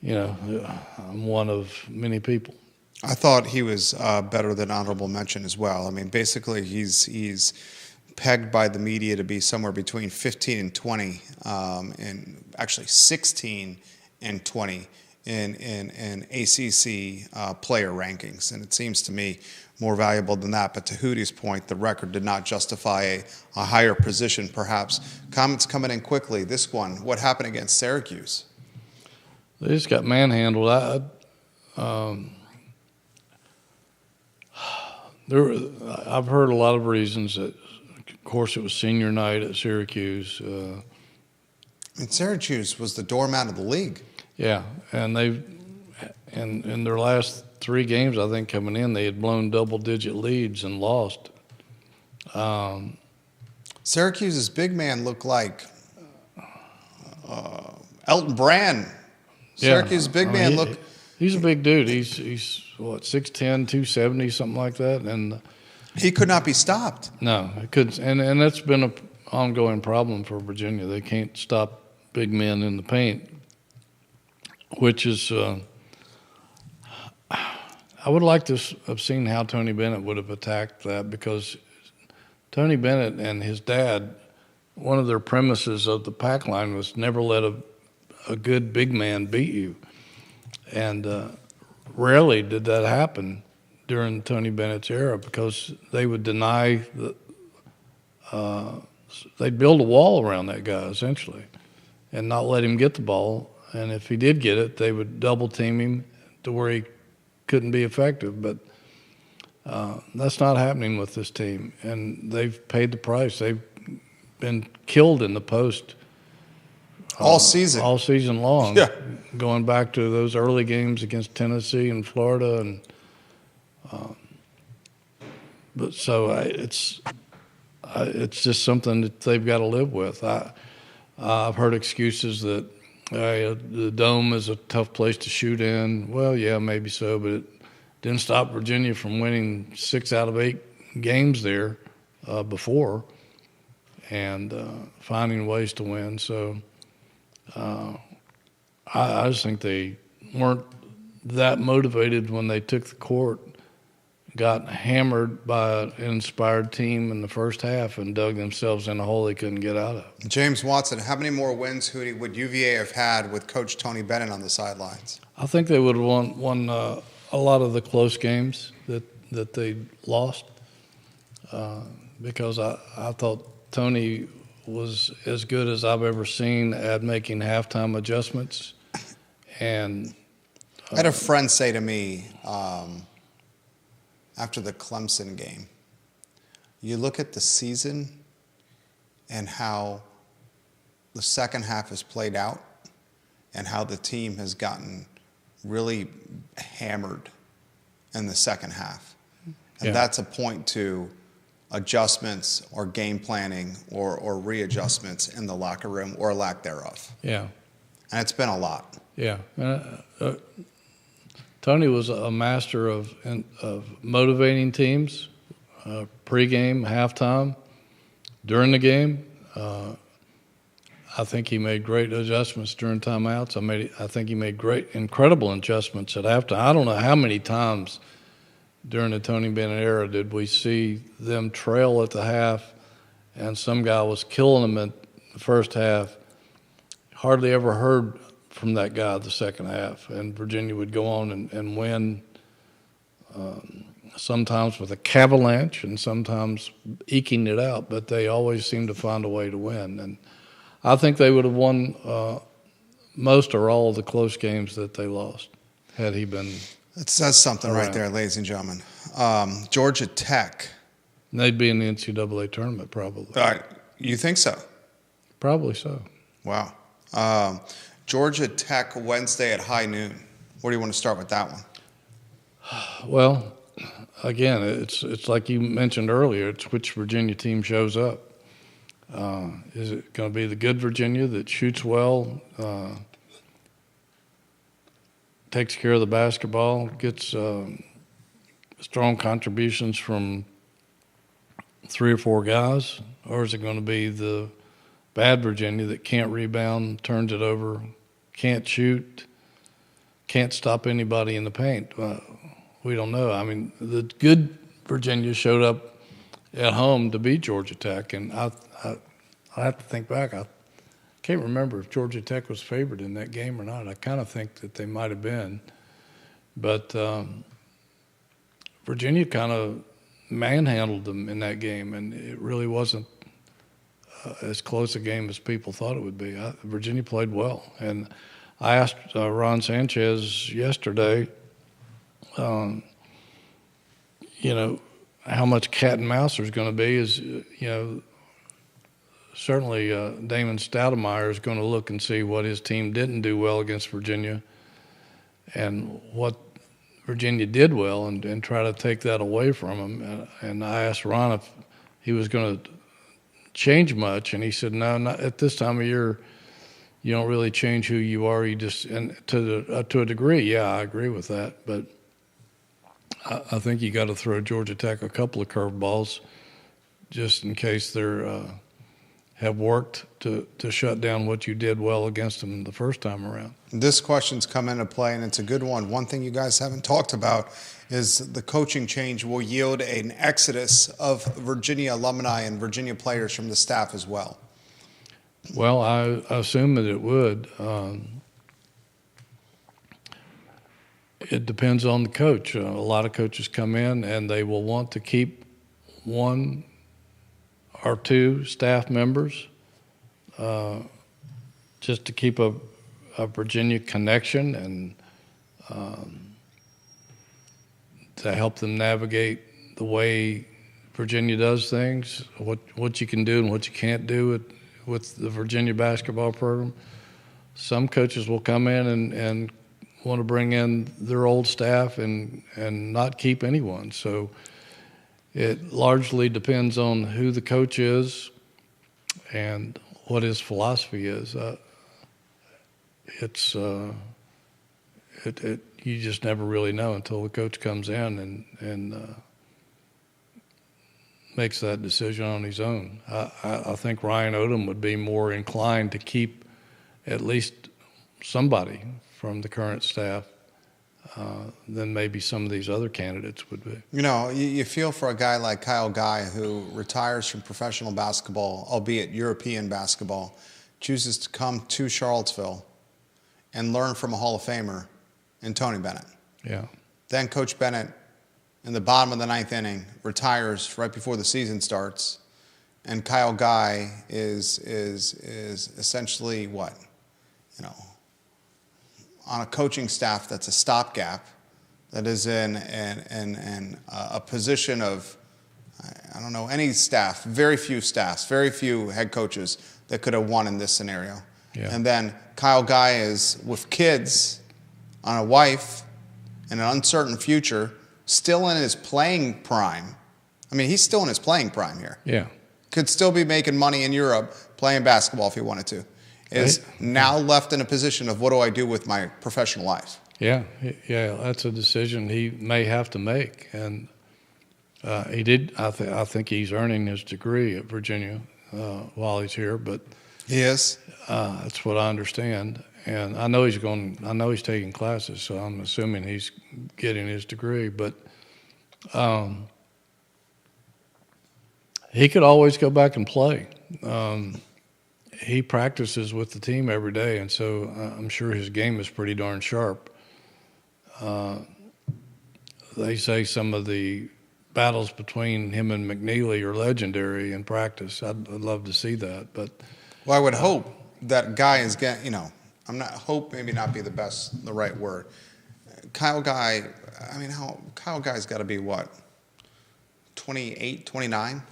I'm one of many people. I thought he was better than honorable mention as well. I mean, basically, he's pegged by the media to be somewhere between 15 and 20, and actually 16 and 20 in ACC player rankings. And it seems to me more valuable than that. But to Hootie's point, the record did not justify a higher position, perhaps. Comments coming in quickly. This one, what happened against Syracuse? They just got manhandled. I've heard a lot of reasons. That, of course, it was senior night at Syracuse. And Syracuse was the doormat of the league. Yeah, and in their last 3 games, I think coming in, they had blown double-digit leads and lost. Syracuse's big man looked like Elton Brand. Syracuse's big man looked. He's a big dude. He's what, 6'10", 270, something like that, and he could not be stopped. No, he couldn't, and that's been an ongoing problem for Virginia. They can't stop big men in the paint, which is. I would like to have seen how Tony Bennett would have attacked that, because Tony Bennett and his dad, one of their premises of the pack line was never let a good big man beat you. And rarely did that happen during Tony Bennett's era, because they would deny they'd build a wall around that guy essentially and not let him get the ball. And if he did get it, they would double team him to where he couldn't be effective. But that's not happening with this team, and they've paid the price. They've been killed in the post all season long. Yeah. Going back to those early games against Tennessee and Florida, and but so it's just something that they've got to live with. I've heard excuses that the Dome is a tough place to shoot in. Well, yeah, maybe so, but it didn't stop Virginia from winning 6 out of 8 games there before, and finding ways to win. So I just think they weren't that motivated when they took the court, got hammered by an inspired team in the first half, and dug themselves in a hole they couldn't get out of. James Watson, how many more wins, Hootie, would UVA have had with Coach Tony Bennett on the sidelines? I think they would have won a lot of the close games that they lost, because I thought Tony was as good as I've ever seen at making halftime adjustments. And I had a friend say to me, after the Clemson game. You look at the season and how the second half has played out and how the team has gotten really hammered in the second half. And that's a point to adjustments or game planning or readjustments in the locker room or lack thereof. Yeah. And it's been a lot. Yeah. Tony was a master of motivating teams, pregame, halftime, during the game. I think he made great adjustments during timeouts. I think he made incredible adjustments at halftime. I don't know how many times during the Tony Bennett era did we see them trail at the half and some guy was killing them at the first half. Hardly ever heard from that guy the second half, and Virginia would go on and win, sometimes with a cavalanche and sometimes eking it out, but they always seemed to find a way to win. And I think they would have won most or all of the close games that they lost had he been. It says something around. right there, ladies and gentlemen. Georgia Tech. And they'd be in the NCAA tournament probably. You think so? Probably so. Wow. Georgia Tech Wednesday at high noon. Where do you want to start with that one? Well, again, it's like you mentioned earlier. It's which Virginia team shows up. Is it going to be the good Virginia that shoots well, takes care of the basketball, gets strong contributions from 3 or 4 guys, or is it going to be the bad Virginia that can't rebound, turns it over, can't shoot, can't stop anybody in the paint? We don't know. I mean, the good Virginia showed up at home to beat Georgia Tech, and I have to think back. I can't remember if Georgia Tech was favored in that game or not. I kind of think that they might have been. But Virginia kind of manhandled them in that game, and it really wasn't as close a game as people thought it would be. Virginia played well. And I asked Ron Sanchez yesterday, how much cat and mouse there's going to be is, certainly Damon Stoudemire is going to look and see what his team didn't do well against Virginia and what Virginia did well and try to take that away from him. And I asked Ron if he was going to change much, and he said, no, not at this time of year. You don't really change who you are. You just, and to a degree, yeah, I agree with that. But I think you got to throw Georgia Tech a couple of curveballs just in case they're have worked to shut down what you did well against them the first time around. This question's come into play, and it's a good one. One thing you guys haven't talked about is the coaching change will yield an exodus of Virginia alumni and Virginia players from the staff as well. Well, I assume that it would. It depends on the coach. A lot of coaches come in and they will want to keep 1 or 2 staff members just to keep a Virginia connection and to help them navigate the way Virginia does things, what you can do and what you can't do with the Virginia basketball program. Some coaches will come in and want to bring in their old staff and not keep anyone. So it largely depends on who the coach is and what his philosophy is. You just never really know until the coach comes in and makes that decision on his own. I think Ryan Odom would be more inclined to keep at least somebody from the current staff than maybe some of these other candidates would be. You feel for a guy like Kyle Guy who retires from professional basketball, albeit European basketball, chooses to come to Charlottesville and learn from a Hall of Famer in Tony Bennett. Yeah. Then Coach Bennett, in the bottom of the 9th inning, retires right before the season starts, and Kyle Guy is essentially what? On a coaching staff that's a stopgap that is in a position of, I don't know, any staff, very few staffs, very few head coaches that could have won in this scenario. Yeah. And then Kyle Guy is with kids, on a wife, and an uncertain future, still in his playing prime. I mean, he's still in his playing prime here. Yeah. Could still be making money in Europe playing basketball if he wanted to. Is now left in a position of, what do I do with my professional life? Yeah, that's a decision he may have to make, and he did. I think he's earning his degree at Virginia while he's here, but He is. that's what I understand. And I know he's taking classes, so I'm assuming he's getting his degree. But he could always go back and play. He practices with the team every day, and so I'm sure his game is pretty darn sharp. They say some of the battles between him and McNeely are legendary in practice. I'd love to see that, but Well, I would hope that Guy is getting, hope maybe not be the right word. Kyle Guy, Kyle Guy's got to be what, 28, 29?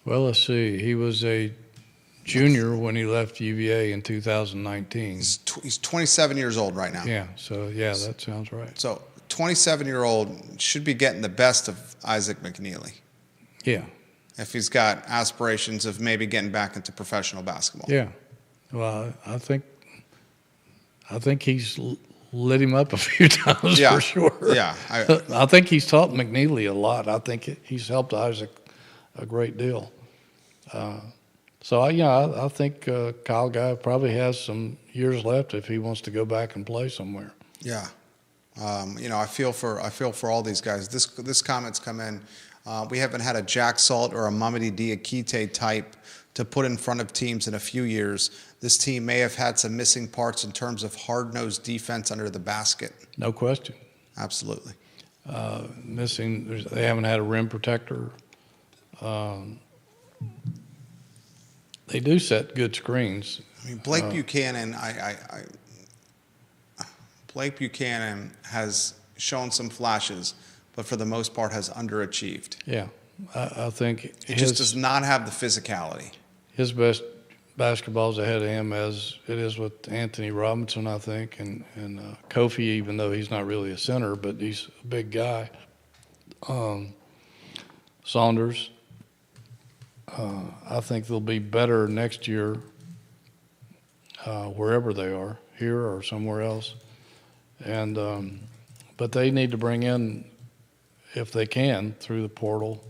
well, let's see. He was a junior when he left UVA in 2019. He's 27 years old right now. Yeah, so yeah, that sounds right. So 27-year-old should be getting the best of Isaac McNeely Yeah, if he's got aspirations of maybe getting back into professional basketball. yeah. Well, I think he's lit him up a few times for sure. Yeah. I think he's taught McNeely a lot. I think he's helped Isaac a great deal. So I think Kyle Guy probably has some years left if he wants to go back and play somewhere. Yeah. I feel for all these guys. This comment's come in. We haven't had a Jack Salt or a Mamadi Diakite type to put in front of teams in a few years. This team may have had some missing parts in terms of hard-nosed defense under the basket. No question. Absolutely. Missing. They haven't had a rim protector. They do set good screens. I mean, Blake Buchanan. Blake Buchanan has shown some flashes, but for the most part has underachieved. Yeah, I think he just does not have the physicality. His best basketball is ahead of him, as it is with Anthony Robinson, I think, and Kofi, even though he's not really a center, but he's a big guy. Saunders. I think they'll be better next year wherever they are, here or somewhere else. And but they need to bring in, if they can, through the portal,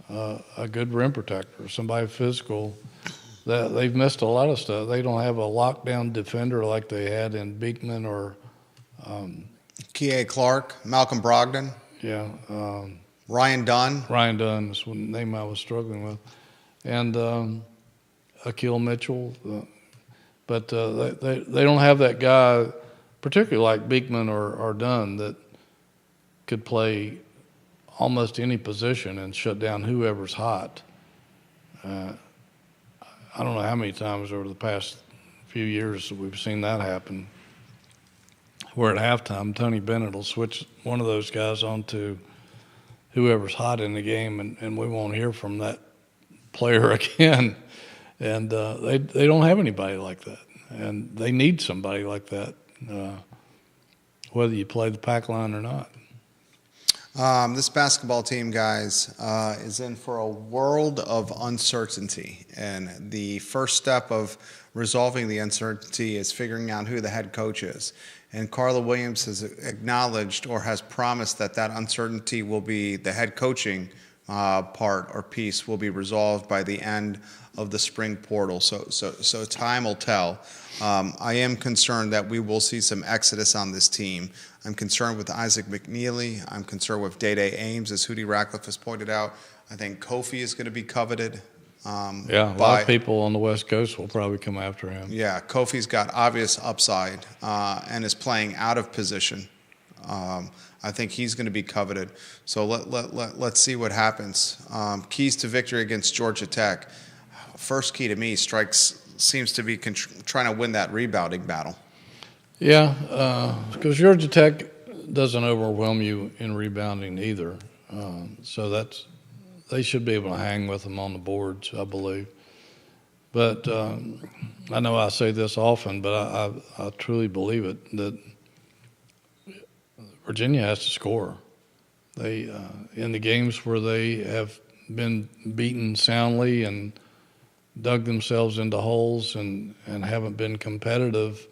a good rim protector, somebody physical. They've missed a lot of stuff. They don't have a lockdown defender like they had in Beekman or Kie Clark, Malcolm Brogdon. Yeah. Ryan Dunn. Ryan Dunn is the name I was struggling with. And Akil Mitchell. But they don't have that guy, particularly like Beekman or Dunn, that could play almost any position and shut down whoever's hot. I don't know how many times over the past few years we've seen that happen, where at halftime Tony Bennett will switch one of those guys onto whoever's hot in the game, and we won't hear from that player again. And they don't have anybody like that, and they need somebody like that, whether you play the pack line or not. This basketball team, guys, is in for a world of uncertainty, and the first step of resolving the uncertainty is figuring out who the head coach is. And Carla Williams has acknowledged or has promised that uncertainty will be the head coaching part or piece will be resolved by the end of the spring portal. So time will tell. I am concerned that we will see some exodus on this team. I'm concerned with Isaac McNeely. I'm concerned with Day-Day Ames, as Hootie Ratcliffe has pointed out. I think Kofi is going to be coveted. A lot of people on the West Coast will probably come after him. Yeah, Kofi's got obvious upside and is playing out of position. I think he's going to be coveted. So let's see what happens. Keys to victory against Georgia Tech. First key to me, Strikes seems to be trying to win that rebounding battle. Yeah, because Georgia Tech doesn't overwhelm you in rebounding either. So they should be able to hang with them on the boards, I believe. But I know I say this often, but I truly believe it, that Virginia has to score. They in the games where they have been beaten soundly and dug themselves into holes and haven't been competitive,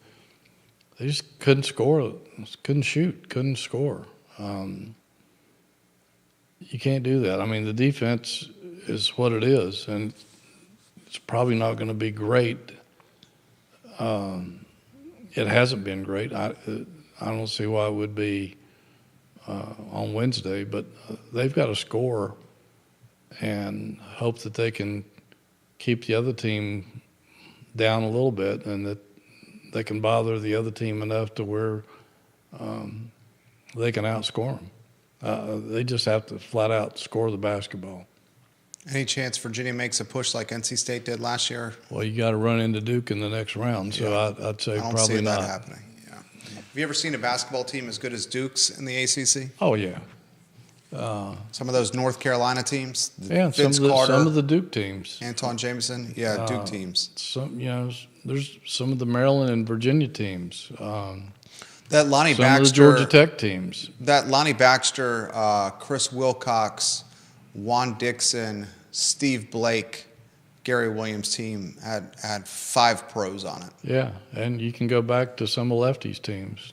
they just couldn't score, couldn't shoot, couldn't score. You can't do that. I mean, the defense is what it is, and it's probably not going to be great. It hasn't been great. I don't see why it would be on Wednesday, but they've got to score and hope that they can keep the other team down a little bit, and that they can bother the other team enough to where they can outscore them. They just have to flat out score the basketball. Any chance Virginia makes a push like NC State did last year? Well, you got to run into Duke in the next round, so Yeah. I'd say I don't probably see not. that happening. Yeah. Have you ever seen a basketball team as good as Duke's in the ACC? Oh yeah, Some of those North Carolina teams, yeah. Vince Some Carter, of the Duke teams. Anton Jameson, yeah, Duke teams. There's some of the Maryland and Virginia teams. That Lonnie Some of the Baxter, Georgia Tech teams. that Lonnie Baxter, Chris Wilcox, Juan Dixon, Steve Blake, Gary Williams team had 5 pros on it. Yeah, and you can go back to some of Lefty's teams.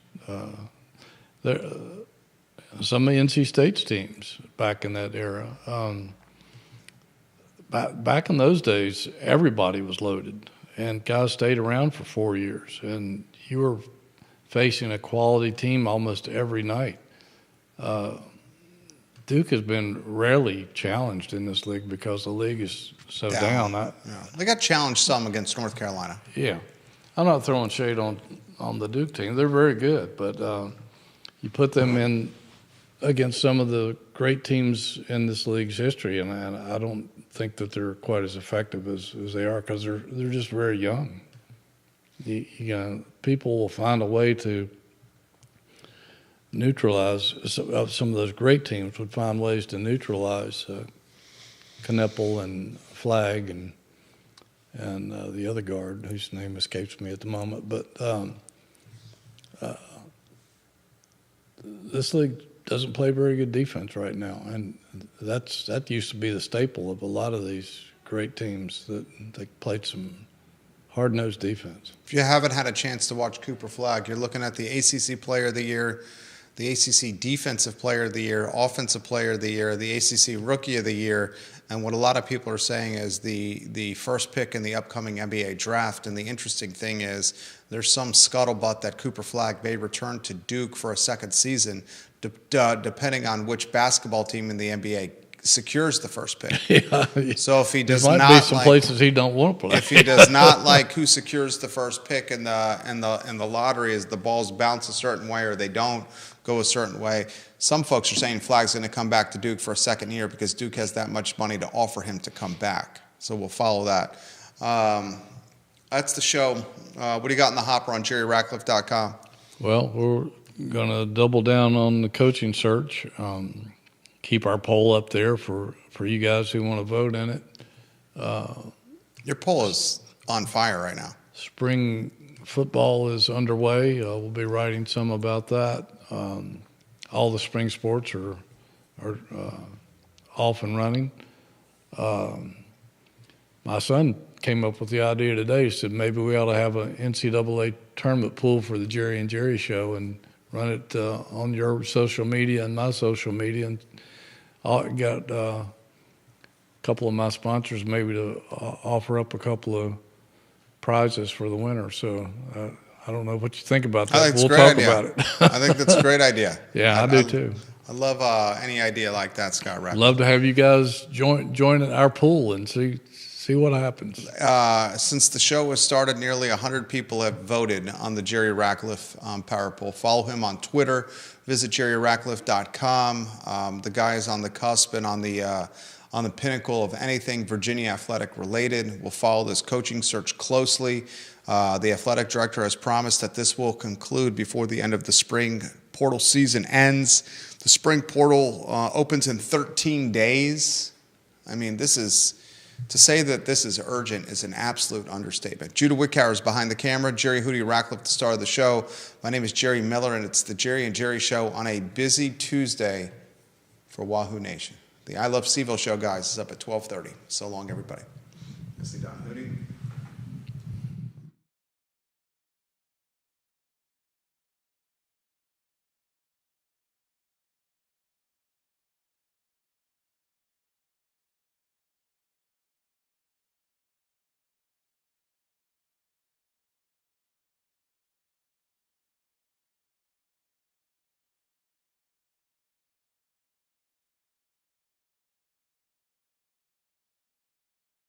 Some of NC State's teams back in that era. Back in those days, everybody was loaded, and guys stayed around for 4 years, and you were facing a quality team almost every night. Duke has been rarely challenged in this league because the league is so down. Yeah. They got challenged some against North Carolina. Yeah. I'm not throwing shade on the Duke team. They're very good, but you put them in against some of the great teams in this league's history, and I don't think that they're quite as effective as they are because they're just very young. People will find a way to neutralize. Some of those great teams would find ways to neutralize Kneppel and Flagg and the other guard whose name escapes me at the moment. But this league doesn't play very good defense right now, and that used to be the staple of a lot of these great teams that they played some hard-nosed defense. If you haven't had a chance to watch Cooper Flagg, you're looking at the ACC Player of the Year, the ACC Defensive Player of the Year, Offensive Player of the Year, the ACC Rookie of the Year, and what a lot of people are saying is the first pick in the upcoming NBA draft. And the interesting thing is there's some scuttlebutt that Cooper Flagg may return to Duke for a second season, depending on which basketball team in the NBA secures the first pick. Yeah. So if he does there might not be some like, places he don't want to play. if he does not like who secures the first pick in the lottery, as the balls bounce a certain way or they don't go a certain way, some folks are saying Flagg's going to come back to Duke for a second year because Duke has that much money to offer him to come back. So we'll follow that. That's the show. What do you got in the hopper on JerryRatcliffe.com? Well, we're going to double down on the coaching search. Keep our poll up there for you guys who want to vote in it. Your poll is on fire right now. Spring football is underway. We'll be writing some about that. All the spring sports are off and running. My son came up with the idea today. He said maybe we ought to have an NCAA tournament pool for the Jerry and Jerry show and run it on your social media and my social media. And I got a couple of my sponsors maybe to offer up a couple of prizes for the winner. So I don't know what you think about that. I think it's We'll a great talk idea. about it. I think that's a great idea. Yeah, I do too. I love any idea like that, Scott Ratcliffe. Love to have you guys join our pool and see what happens. Since the show was started, nearly 100 people have voted on the Jerry Ratcliffe Power Poll. Follow him on Twitter. Visit JerryRatcliffe.com. The guy is on the cusp and on the pinnacle of anything Virginia athletic related. We'll follow this coaching search closely. The athletic director has promised that this will conclude before the end of the spring portal season ends. The spring portal opens in 13 days. I mean, to say that this is urgent is an absolute understatement. Judah Wickower is behind the camera. Jerry Hootie Ratcliffe, the star of the show. My name is Jerry Miller, and it's the Jerry and Jerry Show on a busy Tuesday for Wahoo Nation. The I Love CVille show, guys, is up at 12:30. So long, everybody. Nicely done, Hootie.